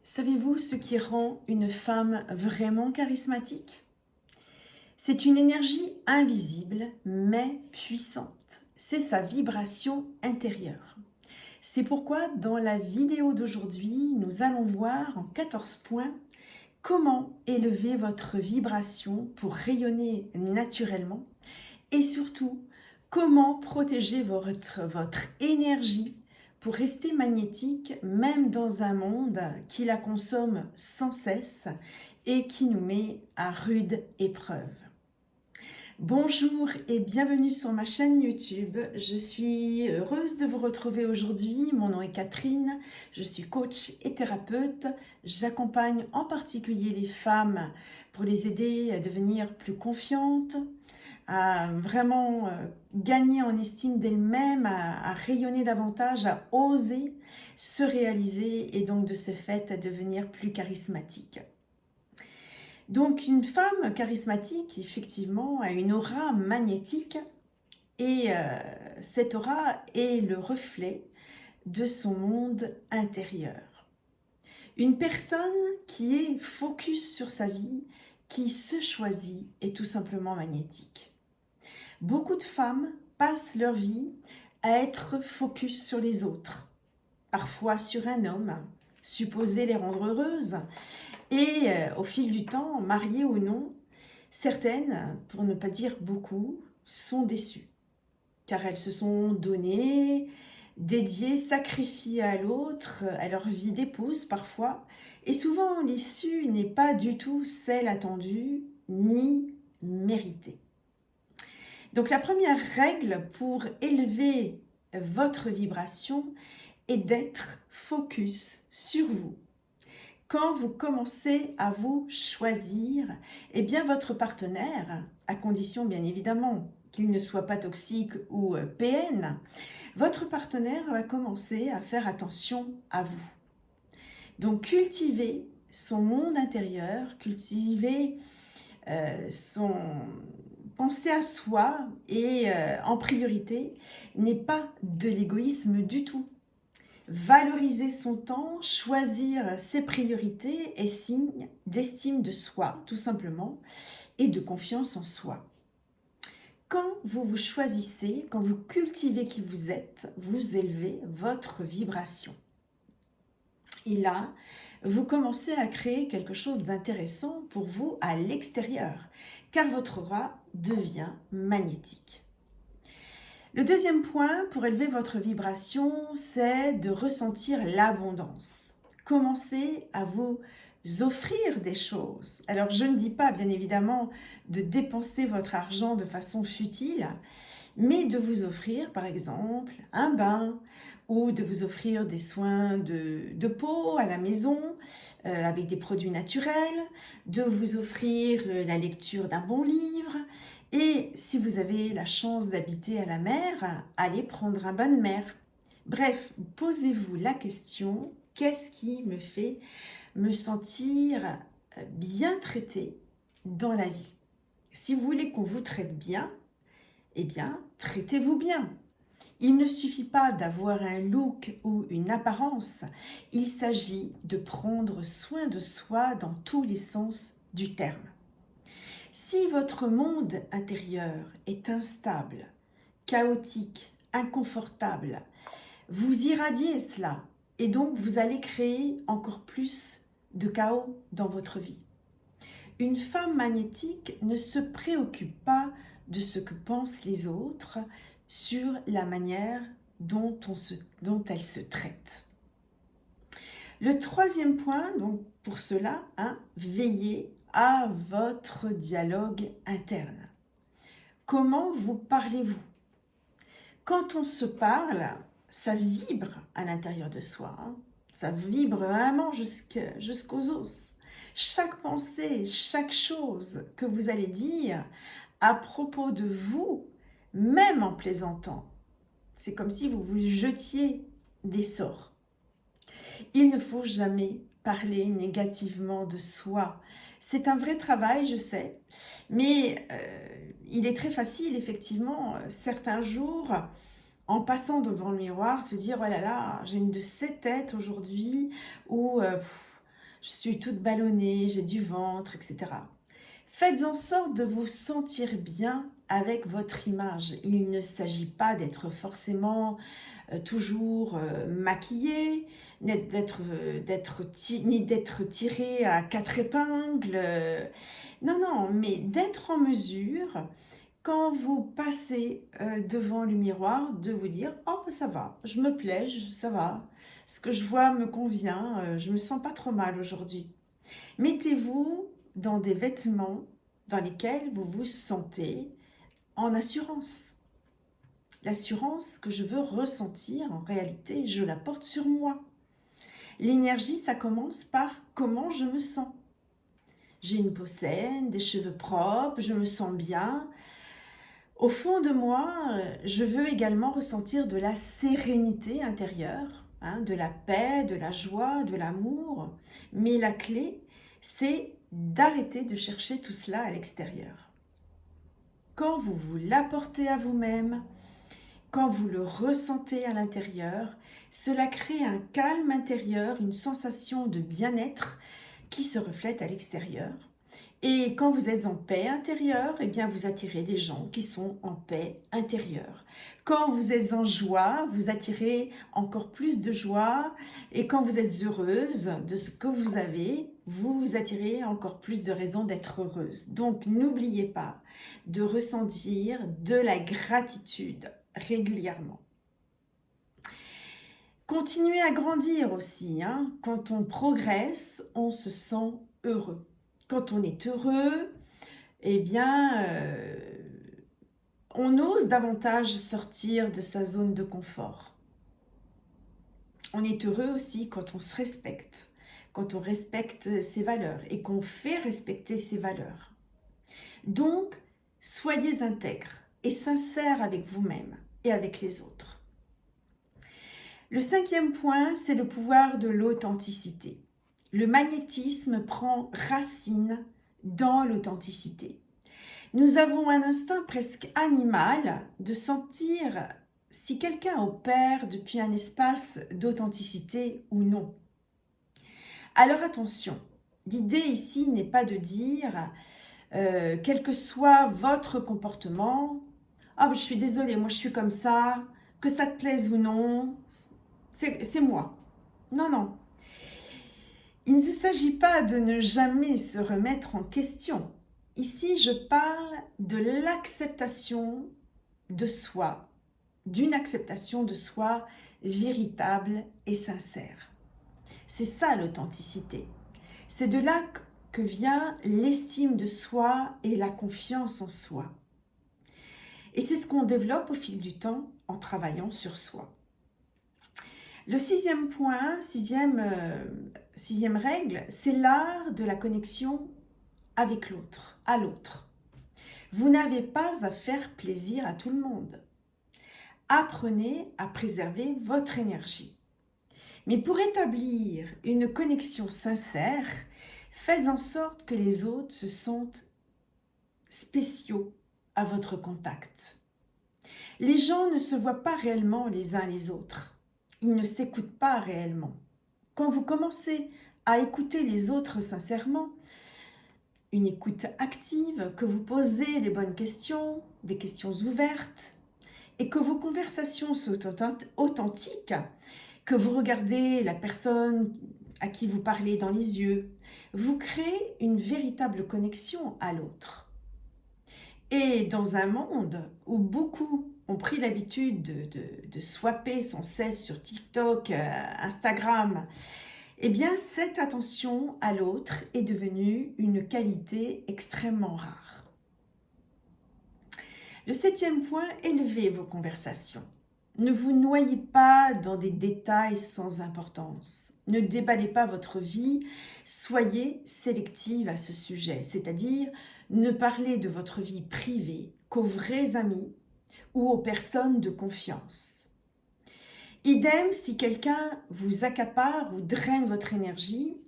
Savez-vous ce qui rend une femme vraiment charismatique? C'est une énergie invisible mais puissante. C'est sa vibration intérieure. C'est pourquoi dans la vidéo d'aujourd'hui, nous allons voir en 14 points comment élever votre vibration pour rayonner naturellement et surtout comment protéger votre énergie pour rester magnétique même dans un monde qui la consomme sans cesse et qui nous met à rude épreuve. Bonjour et bienvenue sur ma chaîne YouTube. Je suis heureuse de vous retrouver aujourd'hui. Mon nom est Catherine, je suis coach et thérapeute. J'accompagne en particulier les femmes pour les aider à devenir plus confiantes, à vraiment gagner en estime d'elles-mêmes, à rayonner davantage, à oser se réaliser et donc de ce fait à devenir plus charismatique. Donc une femme charismatique, effectivement, a une aura magnétique et cette aura est le reflet de son monde intérieur. Une personne qui est focus sur sa vie, qui se choisit, est tout simplement magnétique. Beaucoup de femmes passent leur vie à être focus sur les autres, parfois sur un homme, supposé les rendre heureuses, et au fil du temps, mariées ou non, certaines, pour ne pas dire beaucoup, sont déçues, car elles se sont données, dédiées, sacrifiées à l'autre, à leur vie d'épouse parfois, et souvent l'issue n'est pas du tout celle attendue ni méritée. Donc la première règle pour élever votre vibration est d'être focus sur vous. Quand vous commencez à vous choisir, eh bien votre partenaire, à condition bien évidemment qu'il ne soit pas toxique ou PN, votre partenaire va commencer à faire attention à vous. Donc cultivez son monde intérieur, cultivez penser à soi et en priorité n'est pas de l'égoïsme du tout. Valoriser son temps, choisir ses priorités est signe d'estime de soi, tout simplement, et de confiance en soi. Quand vous vous choisissez, quand vous cultivez qui vous êtes, vous élevez votre vibration. Et là, vous commencez à créer quelque chose d'intéressant pour vous à l'extérieur, car votre aura devient magnétique. Le deuxième point pour élever votre vibration, c'est de ressentir l'abondance. Commencez à vous offrir des choses. Alors, je ne dis pas, bien évidemment, de dépenser votre argent de façon futile, mais de vous offrir, par exemple, un bain ou de vous offrir des soins de peau à la maison avec des produits naturels, de vous offrir la lecture d'un bon livre. Et si vous avez la chance d'habiter à la mer, allez prendre un bain de mer. Bref, posez-vous la question, qu'est-ce qui me fait me sentir bien traitée dans la vie? Si vous voulez qu'on vous traite bien, eh bien, traitez-vous bien. Il ne suffit pas d'avoir un look ou une apparence, il s'agit de prendre soin de soi dans tous les sens du terme. Si votre monde intérieur est instable, chaotique, inconfortable, vous irradiez cela et donc vous allez créer encore plus de chaos dans votre vie. Une femme magnétique ne se préoccupe pas de ce que pensent les autres sur la manière dont elle se traite. Le troisième point, donc pour cela, veillez à votre dialogue interne. Comment vous parlez-vous? Quand on se parle, ça vibre à l'intérieur de soi. Ça vibre vraiment jusqu'aux os. Chaque pensée, chaque chose que vous allez dire à propos de vous, même en plaisantant, c'est comme si vous vous jetiez des sorts. Il ne faut jamais parler négativement de soi. C'est un vrai travail, je sais, mais il est très facile, effectivement, certains jours, en passant devant le miroir, se dire « Oh là là, j'ai une de ces têtes aujourd'hui » ou je suis toute ballonnée, j'ai du ventre, etc. Faites en sorte de vous sentir bien avec votre image. Il ne s'agit pas d'être forcément toujours maquillé, ni d'être tiré à quatre épingles. Non, non, mais d'être en mesure, quand vous passez devant le miroir, de vous dire « Oh, ça va, je me plais, ça va, ce que je vois me convient, je me sens pas trop mal aujourd'hui. » Mettez-vous dans des vêtements dans lesquels vous vous sentez en assurance. L'assurance que je veux ressentir, en réalité, je la porte sur moi. L'énergie, ça commence par comment je me sens. J'ai une peau saine, des cheveux propres, je me sens bien. Au fond de moi, je veux également ressentir de la sérénité intérieure, de la paix, de la joie, de l'amour. Mais la clé, c'est d'arrêter de chercher tout cela à l'extérieur. Quand vous vous l'apportez à vous-même, quand vous le ressentez à l'intérieur, cela crée un calme intérieur, une sensation de bien-être qui se reflète à l'extérieur. Et quand vous êtes en paix intérieure, eh bien vous attirez des gens qui sont en paix intérieure. Quand vous êtes en joie, vous attirez encore plus de joie. Et quand vous êtes heureuse de ce que vous avez, vous attirez encore plus de raisons d'être heureuse. Donc n'oubliez pas de ressentir de la gratitude régulièrement. Continuez à grandir aussi. Quand on progresse, on se sent heureux. Quand on est heureux, eh bien, on ose davantage sortir de sa zone de confort. On est heureux aussi quand on se respecte, quand on respecte ses valeurs et qu'on fait respecter ses valeurs. Donc, soyez intègres et sincères avec vous-même et avec les autres. Le 5e point, c'est le pouvoir de l'authenticité. Le magnétisme prend racine dans l'authenticité. Nous avons un instinct presque animal de sentir si quelqu'un opère depuis un espace d'authenticité ou non. Alors attention, l'idée ici n'est pas de dire, quel que soit votre comportement, « Ah, je suis désolée, moi je suis comme ça, que ça te plaise ou non, c'est moi. » Non, non. Il ne s'agit pas de ne jamais se remettre en question. Ici, je parle de l'acceptation de soi, d'une acceptation de soi véritable et sincère. C'est ça l'authenticité. C'est de là que vient l'estime de soi et la confiance en soi. Et c'est ce qu'on développe au fil du temps en travaillant sur soi. Le 6e point, sixième règle, c'est l'art de la connexion avec l'autre, à l'autre. Vous n'avez pas à faire plaisir à tout le monde. Apprenez à préserver votre énergie. Mais pour établir une connexion sincère, faites en sorte que les autres se sentent spéciaux à votre contact. Les gens ne se voient pas réellement les uns les autres. Ils ne s'écoutent pas réellement. Quand vous commencez à écouter les autres sincèrement, une écoute active, que vous posez les bonnes questions, des questions ouvertes, et que vos conversations sont authentiques, que vous regardez la personne à qui vous parlez dans les yeux, vous créez une véritable connexion à l'autre. Et dans un monde où beaucoup ont pris l'habitude de swapper sans cesse sur TikTok, Instagram, eh bien cette attention à l'autre est devenue une qualité extrêmement rare. Le 7e point, élevez vos conversations. Ne vous noyez pas dans des détails sans importance. Ne déballez pas votre vie, soyez sélective à ce sujet, c'est-à-dire ne parlez de votre vie privée qu'aux vrais amis ou aux personnes de confiance. Idem si quelqu'un vous accapare ou draine votre énergie,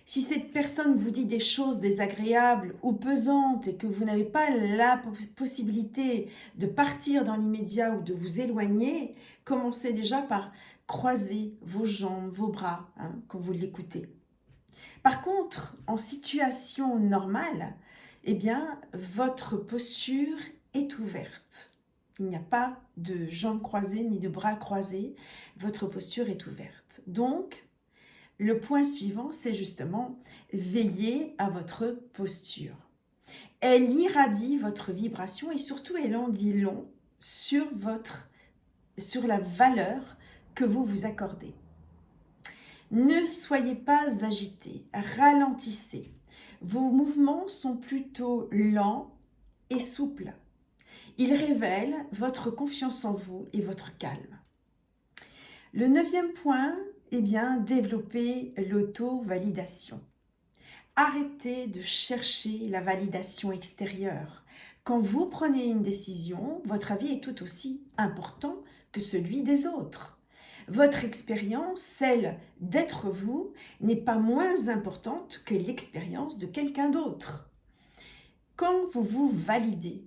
si cette personne vous dit des choses désagréables ou pesantes et que vous n'avez pas la possibilité de partir dans l'immédiat ou de vous éloigner, commencez déjà par croiser vos jambes, vos bras quand vous l'écoutez. Par contre, en situation normale, eh bien, votre posture est ouverte. Il n'y a pas de jambes croisées ni de bras croisés. Votre posture est ouverte. Donc, le point suivant, c'est justement veiller à votre posture. Elle irradie votre vibration et surtout, elle en dit long sur la valeur que vous vous accordez. Ne soyez pas agité, ralentissez. Vos mouvements sont plutôt lents et souples. Ils révèlent votre confiance en vous et votre calme. Le 9e point, eh bien, développer l'auto-validation. Arrêtez de chercher la validation extérieure. Quand vous prenez une décision, votre avis est tout aussi important que celui des autres. Votre expérience, celle d'être vous, n'est pas moins importante que l'expérience de quelqu'un d'autre. Quand vous vous validez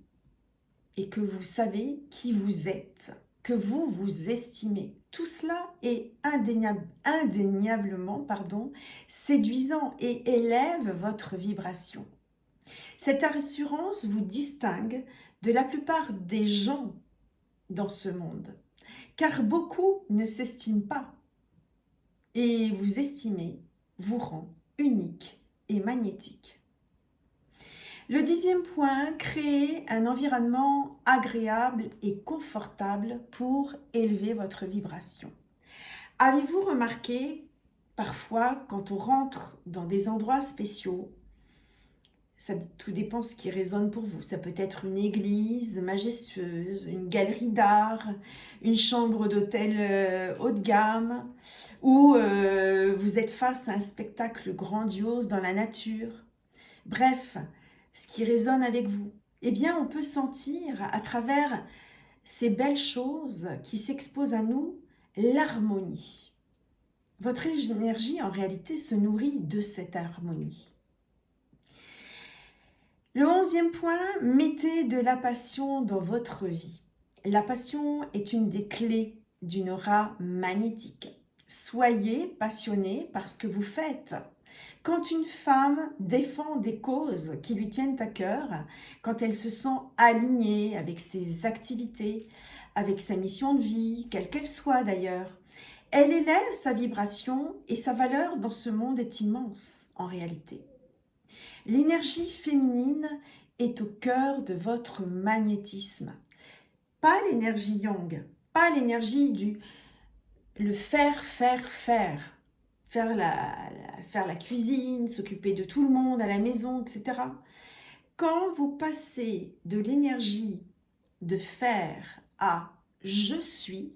et que vous savez qui vous êtes, que vous vous estimez, tout cela est indéniablement séduisant et élève votre vibration. Cette assurance vous distingue de la plupart des gens dans ce monde, car beaucoup ne s'estiment pas. Et vous estimer vous rend unique et magnétique. Le 10e point, créer un environnement agréable et confortable pour élever votre vibration. Avez-vous remarqué, parfois, quand on rentre dans des endroits spéciaux, tout dépend ce qui résonne pour vous. Ça peut être une église majestueuse, une galerie d'art, une chambre d'hôtel haut de gamme, ou vous êtes face à un spectacle grandiose dans la nature. Bref, ce qui résonne avec vous. Eh bien, on peut sentir à travers ces belles choses qui s'exposent à nous l'harmonie. Votre énergie, en réalité, se nourrit de cette harmonie. Le 11e point, mettez de la passion dans votre vie. La passion est une des clés d'une aura magnétique. Soyez passionné par ce que vous faites. Quand une femme défend des causes qui lui tiennent à cœur, quand elle se sent alignée avec ses activités, avec sa mission de vie, quelle qu'elle soit d'ailleurs, elle élève sa vibration et sa valeur dans ce monde est immense en réalité. L'énergie féminine est au cœur de votre magnétisme. Pas l'énergie yang, pas l'énergie du le faire. Faire la cuisine, s'occuper de tout le monde à la maison, etc. Quand vous passez de l'énergie de faire à je suis,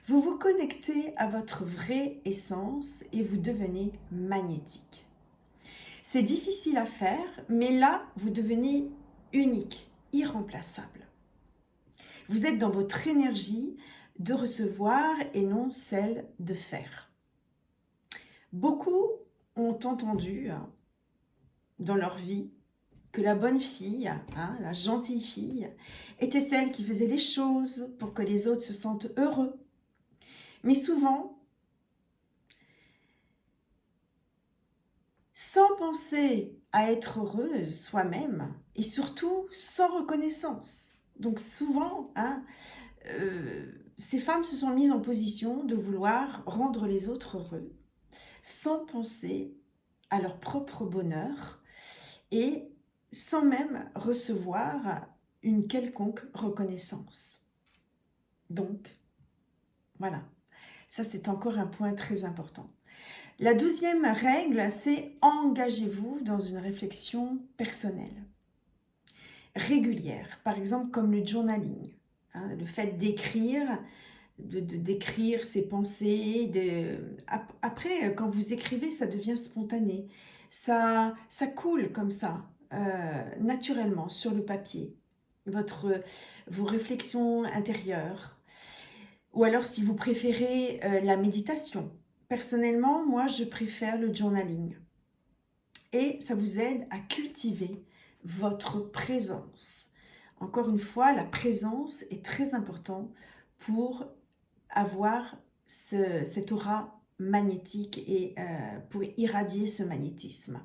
vous vous connectez à votre vraie essence et vous devenez magnétique. C'est difficile à faire, mais là, vous devenez unique, irremplaçable. Vous êtes dans votre énergie de recevoir et non celle de faire. Beaucoup ont entendu dans leur vie que la bonne fille, la gentille fille, était celle qui faisait les choses pour que les autres se sentent heureux. Mais souvent, sans penser à être heureuse soi-même et surtout sans reconnaissance. Donc souvent, ces femmes se sont mises en position de vouloir rendre les autres heureux sans penser à leur propre bonheur et sans même recevoir une quelconque reconnaissance. Donc, voilà, ça c'est encore un point très important. La 12e règle, c'est engagez-vous dans une réflexion personnelle, régulière, par exemple comme le journaling, le fait d'écrire, d'écrire ses pensées. Après, quand vous écrivez, ça devient spontané, ça coule comme ça, naturellement sur le papier, vos réflexions intérieures, ou alors si vous préférez la méditation. Personnellement, moi, je préfère le journaling. Et ça vous aide à cultiver votre présence. Encore une fois, la présence est très importante pour avoir cette aura magnétique et pour irradier ce magnétisme.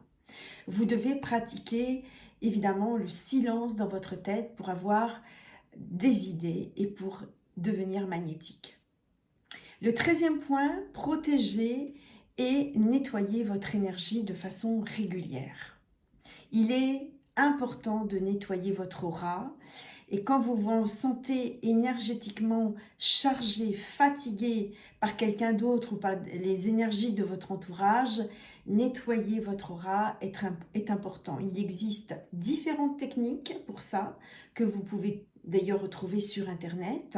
Vous devez pratiquer évidemment le silence dans votre tête pour avoir des idées et pour devenir magnétique. Le 13e point, protégez et nettoyez votre énergie de façon régulière. Il est important de nettoyer votre aura et quand vous vous sentez énergétiquement chargé, fatigué par quelqu'un d'autre ou par les énergies de votre entourage, nettoyer votre aura est important. Il existe différentes techniques pour ça que vous pouvez d'ailleurs retrouver sur Internet.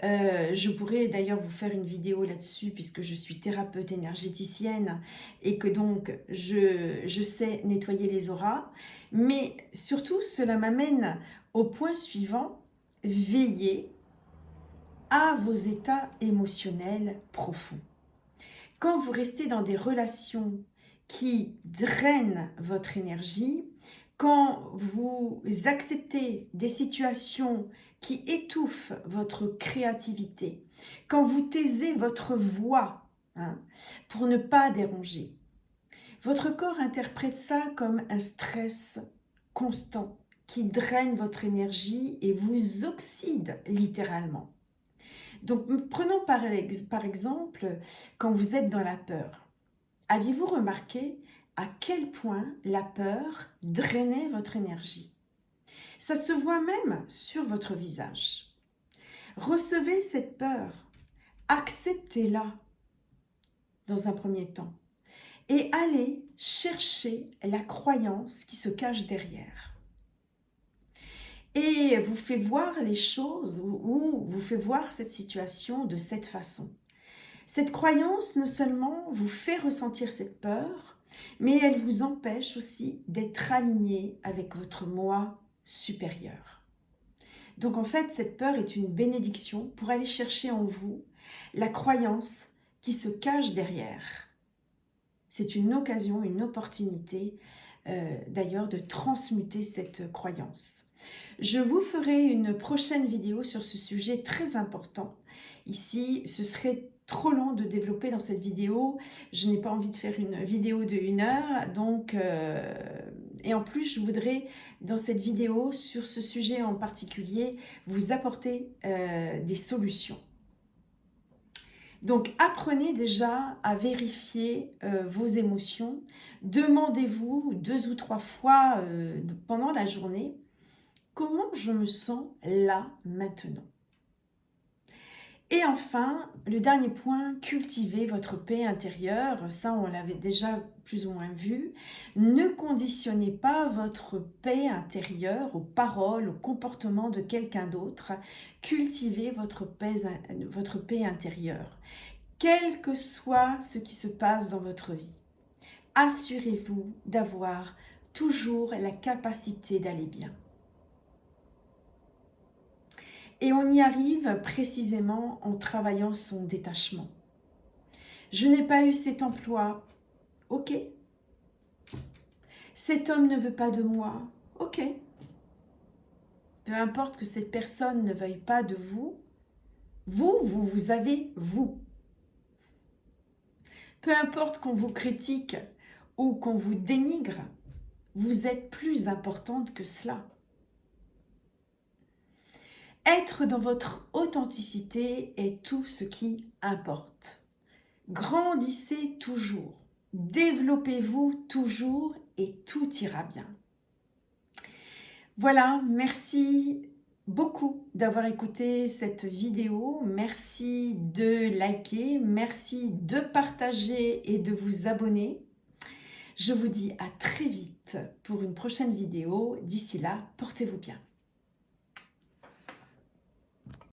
Je pourrais d'ailleurs vous faire une vidéo là-dessus puisque je suis thérapeute énergéticienne et que donc je sais nettoyer les auras. Mais surtout, cela m'amène au point suivant, veillez à vos états émotionnels profonds. Quand vous restez dans des relations qui drainent votre énergie, quand vous acceptez des situations qui étouffent votre créativité, quand vous taisez votre voix pour ne pas déranger, votre corps interprète ça comme un stress constant qui draine votre énergie et vous oxyde littéralement. Donc prenons par exemple quand vous êtes dans la peur. Aviez-vous remarqué à quel point la peur drainait votre énergie? Ça se voit même sur votre visage. Recevez cette peur, acceptez-la dans un premier temps et allez chercher la croyance qui se cache derrière. Et vous fait voir les choses ou vous fait voir cette situation de cette façon. Cette croyance non seulement vous fait ressentir cette peur, mais elle vous empêche aussi d'être aligné avec votre moi supérieur. Donc en fait, cette peur est une bénédiction pour aller chercher en vous la croyance qui se cache derrière. C'est une occasion, une opportunité d'ailleurs de transmuter cette croyance. Je vous ferai une prochaine vidéo sur ce sujet très important. Ici, ce serait trop long de développer dans cette vidéo. Je n'ai pas envie de faire une vidéo de 1 heure. Donc, et en plus, je voudrais, dans cette vidéo, sur ce sujet en particulier, vous apporter des solutions. Donc, apprenez déjà à vérifier vos émotions. Demandez-vous 2 ou 3 fois pendant la journée, comment je me sens là, maintenant? Et enfin, le dernier point, cultivez votre paix intérieure. Ça, on l'avait déjà plus ou moins vu. Ne conditionnez pas votre paix intérieure aux paroles, au comportement de quelqu'un d'autre. Cultivez votre paix intérieure. Quel que soit ce qui se passe dans votre vie, assurez-vous d'avoir toujours la capacité d'aller bien. Et on y arrive précisément en travaillant son détachement. Je n'ai pas eu cet emploi, ok. Cet homme ne veut pas de moi, ok. Peu importe que cette personne ne veuille pas de vous, vous avez vous. Peu importe qu'on vous critique ou qu'on vous dénigre, vous êtes plus importante que cela. Être dans votre authenticité est tout ce qui importe. Grandissez toujours, développez-vous toujours et tout ira bien. Voilà, merci beaucoup d'avoir écouté cette vidéo. Merci de liker, merci de partager et de vous abonner. Je vous dis à très vite pour une prochaine vidéo. D'ici là, portez-vous bien.